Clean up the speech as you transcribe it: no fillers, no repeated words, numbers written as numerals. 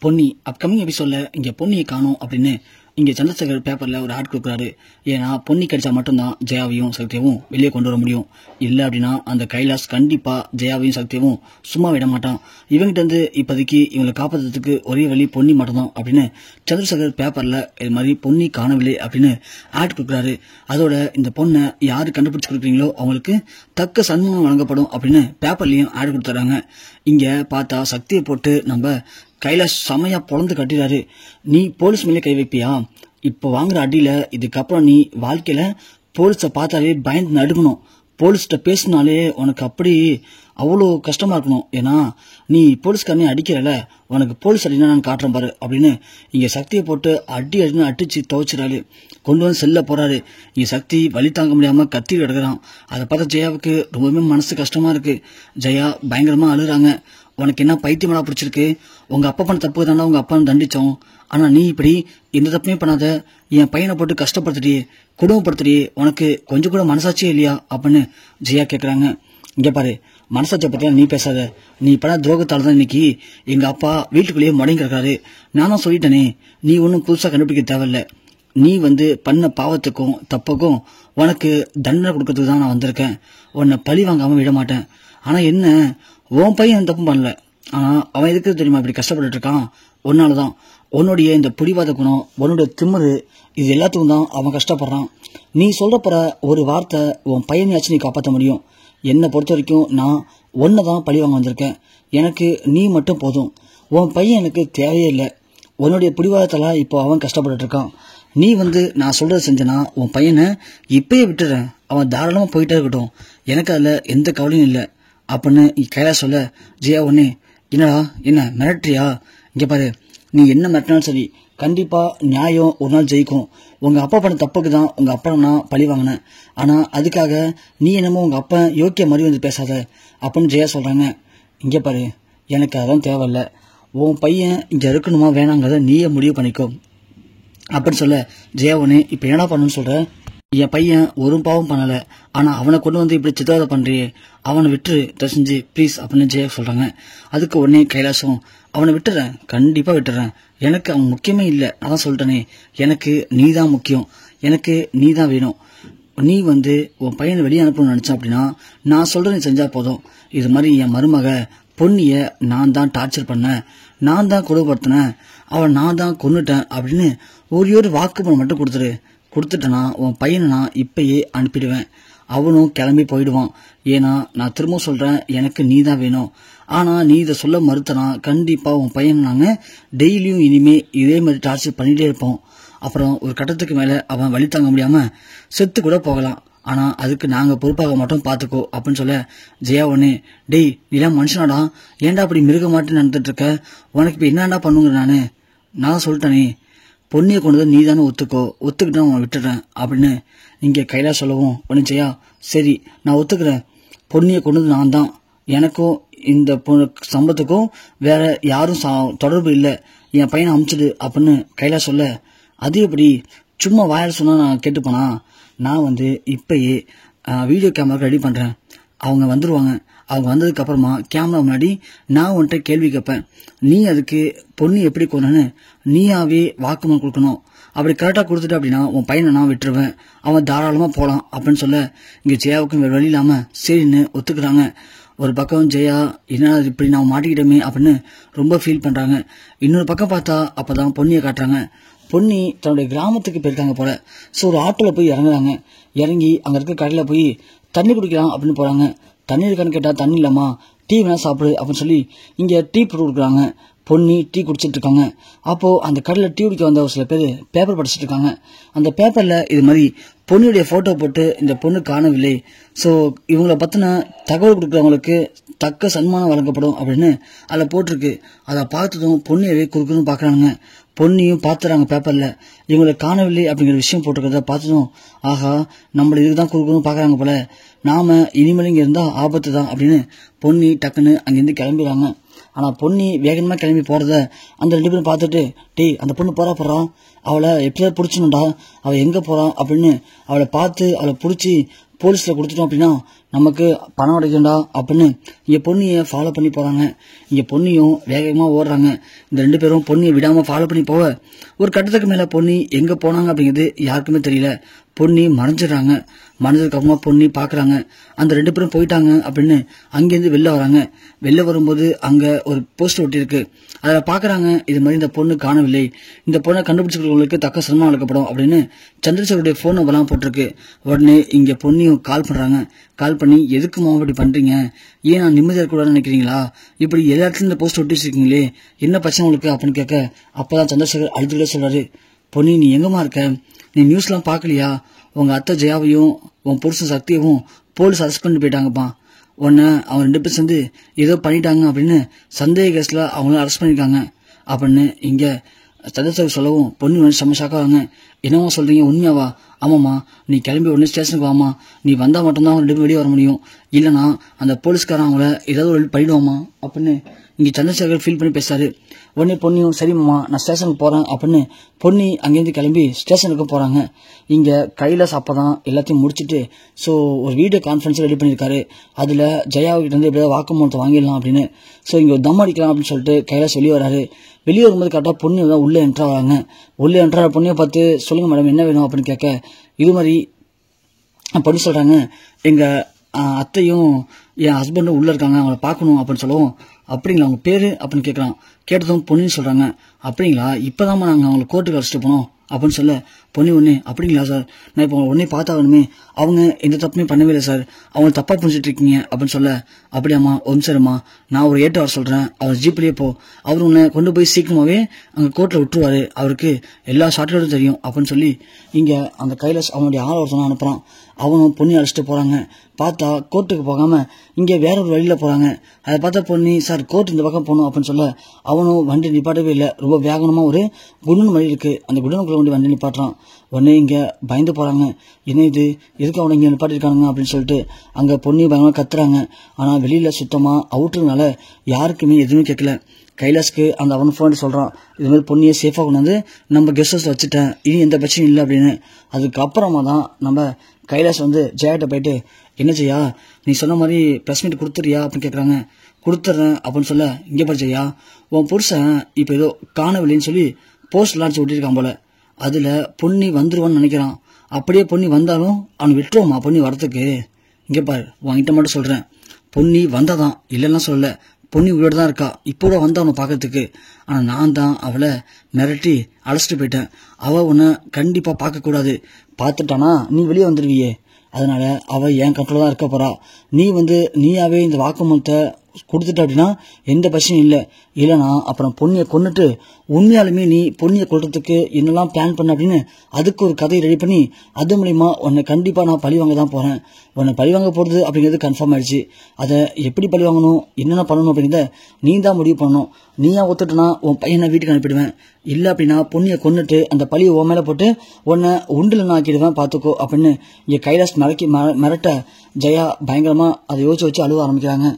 Ponni upcoming எபிசோட்ல இங்க பொன்னியை காணும் அப்படின்னு இங்க சந்திரசேகர் பேப்பர்ல ஒரு ஆட் கொடுக்குறாரு. ஏன்னா பொன்னி கிடைச்சா மட்டும்தான் ஜெயாவையும் சக்தியவும் வெளியே கொண்டு வர முடியும். இல்ல அப்படின்னா அந்த கைலாஷ் கண்டிப்பா ஜெயாவையும் சக்தியவும் சும்மா விட மாட்டான். இவங்கிட்ட இருந்து இப்போதைக்கு இவங்களை காப்பாற்றுறதுக்கு ஒரே வழி பொன்னி மட்டும்தான் அப்படின்னு சந்திரசேகர் பேப்பர்ல இது மாதிரி பொன்னி காணவில்லை அப்படின்னு ஆட் கொடுக்குறாரு. அதோட இந்த பொண்ணை யாரு கண்டுபிடிச்சு கொடுக்குறீங்களோ அவங்களுக்கு தக்க சன்மானம் வழங்கப்படும் அப்படின்னு பேப்பர்லயும் ஆட் கொடுத்துறாங்க. இங்க பார்த்தா சக்தியை போட்டு நம்ம கைலாஷ் செமையா பொழந்து கட்டிடாரு. நீ போலீஸ் மேலே கை வைப்பியா? இப்போ வாங்குற அடியில இதுக்கப்புறம் நீ வாழ்க்கையில போலீஸை பார்த்தாலே பயந்து நடுக்கணும். போலீஸ்கிட்ட பேசினாலே உனக்கு அப்படி அவ்வளோ கஷ்டமா இருக்கணும். ஏன்னா நீ போலீஸ்காரனே அடிக்கிறல, உனக்கு போலீஸ் அடினா நான் காட்டுறேன் பாரு அப்படின்னு இங்க சக்தியை போட்டு அடின்னு அடிச்சு துவைச்சிடாரு. கொண்டு வந்து செல்ல போறாரு. இங்க சக்தி வலி தாங்க முடியாம கத்தி கிடக்குறான். அதை பார்த்த ஜெயாவுக்கு ரொம்பவே மனசு கஷ்டமா இருக்கு. ஜெயா பயங்கரமா அழுறாங்க. உனக்கு என்ன பைத்தியமலா பிடிச்சிருக்கு? உங்க அப்பா பண்ண தப்புக்கு தானே உங்க அப்பா தண்டிச்சோம். ஆனா நீ இப்படி எந்த தப்புமே பண்ணாத என் பையனை போட்டு கஷ்டப்படுத்துறியே, குடும்பப்படுத்துறியே, உனக்கு கொஞ்சம் கூட மனசாட்சியே இல்லையா அப்படின்னு ஜெயா கேட்கறாங்க. இங்க பாரு, மனசாட்சியை பத்தியா நீ பேசாத. நீ பண்ண துரோகத்தால் தான் இன்னைக்கு எங்க அப்பா வீட்டுக்குள்ளேயே முடங்கி இருக்காரு. நானும் சொல்லிட்டேனே, நீ ஒன்னும் புதுசா கண்டுபிடிக்க தேவையில்ல. நீ பண்ண பாவத்துக்கும் தப்புக்கும் உனக்கு தண்டனை கொடுக்கறதுக்கு தான் நான் வந்திருக்கேன். உன்னை பழி வாங்காம விட மாட்டேன். ஆனா என்ன, உன் பையன் தப்பு பண்ணல. ஆனா அவன் எதுக்கு தெரியுமா இப்படி கஷ்டப்பட்டு இருக்கான்? உன்னாலதான். உன்னுடைய இந்த பிடிவாத குணம், உன்னுடைய திமிரு, இது எல்லாத்துக்கும் தான் அவன் கஷ்டப்படுறான். நீ சொல்றப்பற ஒரு வார்த்தை உன் பையனையாச்சும் நீ காப்பாற்ற முடியும். என்னை பொறுத்த வரைக்கும் நான் ஒன்னதான் பழி வாங்க வந்திருக்கேன். எனக்கு நீ மட்டும் போதும். உன் பையன் எனக்கு தேவையே இல்லை. உன்னுடைய பிடிவாதத்தால இப்போ அவன் கஷ்டப்பட்டு இருக்கான். நீ நான் சொல்றதை செஞ்சனா உன் பையனை இப்பயே விட்டுறேன். அவன் தாராளமா போயிட்டே இருக்கட்டும். எனக்கு அதுல எந்த கவலையும் இல்லை அப்படின்னு கைலாஷ் சொல்ல, ஜெயா ஒன்னே என்னடா என்ன மிரட்டுறியா? இங்க பாரு, நீ என்ன மிரட்டினாலும் சரி, கண்டிப்பா நியாயம் ஒரு நாள் ஜெயிக்கும். உங்க அப்பா பண்ண தப்புக்கு தான் உங்க அப்பா நான் பழி வாங்கினேன். ஆனா அதுக்காக நீ என்னமோ உங்க அப்பா யோக்கிய மாதிரி பேசாத அப்படின்னு ஜெயா சொல்றாங்க. இங்க பாரு, எனக்கு அதெல்லாம் தேவையில்ல. உன் பையன் இங்க இருக்கணுமா வேணாங்கிறத நீயே முடிவு பண்ணிக்கோ அப்படின்னு சொல்ல, ஜெயா ஒன்னே இப்ப என்ன பண்ணணும்னு சொல்ற? என் பையன் ஒரு பாவம் பண்ணல, ஆனா அவனை கொண்டு இப்படி சித்திரவதை பண்றியே, அவனை விட்டுரு தசஞ்சு ப்ளீஸ் அப்படின்னு ஜெயா சொல்றாங்க. அதுக்கு உடனே கைலாசம், அவனை விட்டுறேன், கண்டிப்பா விட்டுறேன். எனக்கு அவன் முக்கியமே இல்லை. அதான் சொல்லிட்டேனே, எனக்கு நீ தான் முக்கியம். எனக்கு நீ தான் வேணும். நீ உன் பையனை வெளியே அனுப்பணும்னு நினைச்சேன் அப்படின்னா நான் சொல்றேன், நீ செஞ்சா போதும். இது மாதிரி என் மருமக பொன்னிய நான் தான் டார்ச்சர் பண்ணேன், நான் தான் கொடுமைப்படுத்தினேன், அவன் நான் தான் கொன்னுட்டேன் அப்படின்னு ஒரு வாக்குமூலம் மட்டும் கொடுத்துட்டேன்னா உன் பையனை நான் இப்பயே அனுப்பிடுவேன். அவனும் கிளம்பி போயிடுவான். ஏன்னா நான் திரும்ப சொல்றேன், எனக்கு நீ தான் வேணும். ஆனா நீ இதை சொல்ல மறுத்தனா கண்டிப்பா உன் பையனை நாங்க டெய்லியும் இனிமே இதே மாதிரி டார்ச்சர் பண்ணிட்டே இருப்போம். அப்புறம் ஒரு கட்டத்துக்கு மேல அவன் வழி தாங்க முடியாம செத்து கூட போகலாம். ஆனா அதுக்கு நாங்க பொறுப்பாக மட்டும் பாத்துக்கோ அப்படின்னு சொல்ல, ஜெயா ஒன்னே டேய் நீலாம் மனுஷனாடா, ஏன்டா அப்படி மிருக மாட்டு நடந்துட்டு இருக்க? உனக்கு இப்ப என்னடா பண்ணுங்க? நான் சொல்லிட்டேனே, பொண்ணியை கொண்டதை நீ தானே ஒத்துக்கிட்டு அவன் விட்டுறேன் அப்படின்னு இங்க கைலாஷ் சொல்லவும், உடனே ஜெயா சரி நான் ஒத்துக்கிறேன், பொண்ணியை கொண்டது நான் தான், எனக்கும் இந்த சம்பத்துக்கும் வேற யாரும் தொடர்பு இல்லை, என் பையனை அமுச்சிடு அப்படின்னு கைலாஷ் சொல்ல, அது எப்படி சும்மா வாயால் சொன்னா நான் கேட்டுப்பேனா? நான் இப்பயே வீடியோ கேமரா ரெடி பண்றேன். அவங்க வந்துருவாங்க. அவங்க வந்ததுக்கு அப்புறமா கேமரா முன்னாடி நான் உன்கிட்ட கேள்வி கேட்பேன். நீ அதுக்கு பொண்ணு எப்படி கொன்னு நீயாவே வாக்குமூலம் கொடுக்கணும். அப்படி கரெக்டா கொடுத்துட்டு அப்படின்னா உன் பையனை நான் விட்டுருவேன், அவன் தாராளமா போலாம் அப்படின்னு சொல்ல, இங்க ஜெயாவுக்கு வேற வழி இல்லாம சரின்னு ஒத்துக்கிறாங்க. ஒரு பக்கம் ஜெயா என்ன இப்படி நான் மாட்டிக்கிட்டோமே அப்படின்னு ரொம்ப ஃபீல் பண்றாங்க. இன்னொரு பக்கம் பார்த்தா அப்பதான் பொன்னியை காட்டுறாங்க. பொன்னி தன்னுடைய கிராமத்துக்கு போயிருக்காங்க போல. ஸோ ஒரு ஆட்டோல போய் இறங்குறாங்க. இறங்கி அங்க இருக்க கடையில போய் தண்ணி குடிக்கலாம் அப்படின்னு போறாங்க. தண்ணி இருக்கான்னு கேட்டா தண்ணி இல்லாமா, டீ வேணா சாப்பிடு அப்படின்னு சொல்லி இங்க டீ போட்டு கொடுக்குறாங்க. பொன்னி டீ குடிச்சிட்டு இருக்காங்க. அப்போ அந்த கடையில டீ குடிக்க வந்த ஒரு சில பேர் பேப்பர் படிச்சுட்டு இருக்காங்க. அந்த பேப்பர்ல இது மாதிரி பொண்ணுடைய போட்டோ போட்டு இந்த பொண்ணு காணவில்லை, ஸோ இவங்களை பத்தின தகவல் கொடுக்குறவங்களுக்கு தக்க சன்மானம் வழங்கப்படும் அப்படின்னு அதில் போட்டிருக்கு. அதை பார்த்ததும் பொண்ணியவே குறுக்குன்னு பாக்குறாங்க. பொண்ணியும் பாத்துறாங்க பேப்பர்ல, இவங்களை காணவில்லை அப்படிங்கிற விஷயம் போட்டிருக்கிறத பார்த்ததும், ஆஹா நம்மள இதுதான் குறுக்குன்னு பாக்குறாங்க போல, நாம இனிமேல் இங்க இருந்தா ஆபத்து தான் அப்படின்னு பொன்னி டக்குன்னு அங்கிருந்து கிளம்பிடுறாங்க. ஆனா பொன்னி வேகமா கிளம்பி போறத அந்த 2 பேரும் பார்த்துட்டு, டேய் அந்த பொண்ணு போறா அவளை எப்படியாவது பிடிச்சணும்டா, அவள் எங்கே போகிறான் அப்படின்னு அவளை பார்த்து அவளை பிடிச்சி போலீஸில் கொடுத்துட்டோம் அப்படின்னா நமக்கு பணம் கிடைக்கும்டா அப்படின்னு இங்கே பொன்னியை ஃபாலோ பண்ணி போகிறாங்க. இங்கே பொன்னியும் வேகமாக ஓடுறாங்க. இந்த 2 பேரும் பொன்னியை விடாமல் ஃபாலோ பண்ணி போக ஒரு கட்டத்துக்கு மேலே பொன்னி எங்கே போனாங்க அப்படிங்கிறது யாருக்குமே தெரியல. பொன்னி மறைஞ்சிடுறாங்க. மறைஞ்சதுக்கு அப்புறமா பொன்னி பார்க்குறாங்க அந்த 2 பேரும் போயிட்டாங்க அப்படின்னு அங்கேருந்து வெளில வராங்க. வெளில வரும்போது அங்கே ஒரு போஸ்டர் ஒட்டியிருக்கு. அதில் பார்க்குறாங்க இது மாதிரி இந்த பொண்ணு காணவில்லை, இந்த பொண்ணை கண்டுபிடிச்சிக்கிறவங்களுக்கு தக்க சிரமம் அளிக்கப்படும் அப்படின்னு சந்திரசேகருடைய ஃபோன் நம்பர்லாம் போட்டிருக்கு. உடனே இங்கே பொன்னியும் கால் பண்ணுறாங்க. கால் பண்ணி எதுக்குமா இப்படி பண்ணுறீங்க, ஏன் நான் நிம்மதியாக இருக்கக்கூடாதுன்னு நினைக்கிறீங்களா, இப்படி எல்லா இடத்துலையும் இந்த போஸ்ட் ஒட்டி வச்சிருக்கீங்களே, என்ன பிரச்சனை உங்களுக்கு அப்படின்னு கேட்க அப்போதான் சந்திரசேகர் அழுதுகிட்டே சொல்கிறாரு, பொன்னி நீ எங்கம்மா இருக்க, நீ நியூஸ்லாம் பார்க்கலையா, உங்கள் அத்தை ஜெயாவையும் உன் புருஷன் சக்தியவும் போலீஸ் அரெஸ்ட் பண்ணிட்டு போயிட்டாங்கப்பா, உன்னை அவன் 2 பேர் சேர்ந்து ஏதோ பண்ணிட்டாங்க அப்படின்னு சந்தேக கேஸில் அவங்கள அரெஸ்ட் பண்ணியிருக்காங்க அப்படின்னு இங்கே சந்திரசேகர் சொல்லவும் பொண்ணு வந்து செம்ம ஷாக்காவாங்க. என்னவா சொல்கிறீங்க, உண்மையாவா? ஆமாம்மா, நீ கிளம்பி உடனே ஸ்டேஷனுக்கு வாமா, நீ வந்தால் மட்டும்தான் அவன் 2 பேரும் வெளியே வர முடியும், இல்லைனா அந்த போலீஸ்காரன் அவங்கள ஏதாவது ஒரு பண்ணிடுவாமா அப்படின்னு இங்கே சந்திரசேகர் ஃபீல் பண்ணி பேசுறாரு. உடனே பொன்னியும் சரிம்மா நான் ஸ்டேஷனுக்கு போகிறேன் அப்படின்னு பொன்னி அங்கேருந்து கிளம்பி ஸ்டேஷனுக்கு போகிறாங்க. இங்கே கைலாஸ் அப்போ தான் எல்லாத்தையும் முடிச்சுட்டு ஸோ ஒரு வீடியோ கான்ஃபரன்ஸ் ரெடி பண்ணியிருக்காரு. அதில் ஜெயாவுக்கிட்ட வந்து எப்படியாவது வாக்குமூலத்தை வாங்கிடலாம் அப்படின்னு ஸோ இங்கே ஒரு தம் அடிக்கலாம் அப்படின்னு சொல்லிட்டு கைலாஸ் வெளியே வராரு. வெளியே வரும்போது கரெக்டாக பொண்ணு தான் உள்ளே என்ட்ரா வராங்க. உள்ளே என்ட்ரா பொண்ணியை பார்த்து சொல்லுங்கள் மேடம் என்ன வேணும் அப்படின்னு கேட்க இது மாதிரி பொண்ணு சொல்கிறாங்க, எங்கள் அத்தையும் என் ஹஸ்பண்டும் உள்ளே இருக்காங்க, அவங்கள பார்க்கணும் அப்படின்னு சொல்லவும் அப்படிங்களா உங்கள் பேர் அப்படின்னு கேட்குறான். கேட்டதும் பொண்ணுன்னு சொல்கிறாங்க. அப்படிங்களா, இப்போ தான் நாங்கள் அவங்களை கோர்ட்டுக்கு அழைச்சிட்டு போனோம் அப்படின்னு சொல்ல பொண்ணு ஒன்று அப்படிங்களா சார், நான் இப்போ உடனே பார்த்தாகணுமே, அவங்க எந்த தப்புமே பண்ணவே இல்லை சார், அவங்க தப்பாக புரிஞ்சுட்டு இருக்கீங்க அப்படின்னு சொல்ல அப்படியாம்மா ஒரு சரிம்மா நான் ஒரு 8 ஹவர் சொல்கிறேன், அவர் ஜீப்லேயே போ, அவர் உன்னை கொண்டு போய் சீக்கிரமாகவே அங்கே கோர்ட்டில் விட்டுருவார், அவருக்கு எல்லா ஷார்ட்கட்டும் தெரியும் அப்படின்னு சொல்லி இங்கே அந்த கைலாஸ் அவனுடைய 6 வருஷம் அனுப்புகிறான். அவனும் பொண்ணி அழைச்சிட்டு போகிறாங்க. பார்த்தா கோர்ட்டுக்கு போகாமல் இங்கே வேற ஒரு வழியில் போகிறாங்க. அதை பார்த்தா பொண்ணி சார் கோர்ட் இந்த பக்கம் போகணும் அப்படின்னு சொல்ல அவனும் வண்டி நிப்பாட்டவே இல்லை. ரொம்ப வேகமாக ஒரு குடன் வழி இருக்குது, அந்த குடனுக்குள்ள வண்டி நிப்பாட்டுறான். உடனே இங்கே பயந்து போகிறாங்க. என்ன இது, எதுக்கு அவனை இங்கே நிப்பாட்டிருக்கானுங்க அப்படின்னு சொல்லிட்டு அங்கே பொண்ணி பயங்கரமாக கத்துறாங்க. ஆனால் வெளியில் சுத்தமாக அவுட்டுனால யாருக்குமே எதுவுமே கேட்கல. கைலாஸ்க்கு அந்த அவன் ஃபோன் சொல்கிறான், இது மாதிரி பொண்ணியை சேஃபாக கொண்டு வந்து நம்ம கெஸ்ட் ஹவுஸில் வச்சுட்டேன், இனி எந்த பிரச்சனையும் இல்லை அப்படின்னு. அதுக்கப்புறமா தான் நம்ம கைலாஸ் வந்து ஜெயாட்ட போயிட்டு என்ன ஜெயா நீ சொன்ன மாதிரி ப்ரெஸ் மீட் கொடுத்துறியா அப்படின்னு கேட்குறாங்க. கொடுத்துட்றேன் அப்படின்னு சொல்ல இங்கே பாரு ஜெயா, உன் புருஷன் இப்போ ஏதோ காணவில்லைன்னு சொல்லி போஸ்ட் லான்ச் விட்டிருக்கான் போல, அதில் பொன்னி வந்துருவான்னு நினைக்கிறான். அப்படியே பொன்னி வந்தாலும் அவன் விட்டுருவோமா பொன்னி வரத்துக்கு? இங்கே பாரு உன்கிட்ட மட்டும் சொல்கிறேன், பொன்னி வந்தாதான், இல்லைன்னா சொல்லலை, பொன்னி உயிரோட தான் இருக்கா, இப்போ கூட வந்தா அவனை பார்க்கறதுக்கு. ஆனால் நான் தான் அவளை மிரட்டி அழைச்சிட்டு போயிட்டேன். அவள் உன்னை கண்டிப்பாக பார்க்கக்கூடாது, பார்த்துட்டானா நீ வெளியே வந்துடுவியே, அதனால அவள் என் கண்ட்ரோல் தான் இருக்க போறா. நீ வந்து நீயாவே இந்த வாக்குமூலத்தை கொடுத்துட்ட அப்படின்னா எந்த பிரச்சனையும் இல்லை, இல்லைனா அப்புறம் பொண்ணியை கொண்டுட்டு உண்மையாலுமே நீ பொண்ணியை கொள்றதுக்கு என்னெல்லாம் பிளான் பண்ண அப்படின்னு அதுக்கு ஒரு கதையை ரெடி பண்ணி அது மூலிமா உன்னை கண்டிப்பாக நான் பழி வாங்க தான் போகிறேன். உன்னை பழி வாங்க போகிறது அப்படிங்கிறது கன்ஃபார்ம் ஆயிடுச்சு. அதை எப்படி பழி வாங்கணும் என்னென்ன பண்ணணும் அப்படிங்கிறத நீ தான் முடிவு பண்ணணும். நீயா ஒத்துட்டனா உன் பையனை வீட்டுக்கு அனுப்பிடுவேன், இல்லை அப்படின்னா பொண்ணியை கொண்டுட்டு அந்த பழியை உன் மேலே போட்டு உன்னை உண்டில் ஆக்கிடுவேன் பார்த்துக்கோ அப்படின்னு இங்கே கைலாஸ் மிரட்ட ஜெயா பயங்கரமாக அதை யோசிச்சு வச்சு அழுவ ஆரம்பிக்கிறாங்க.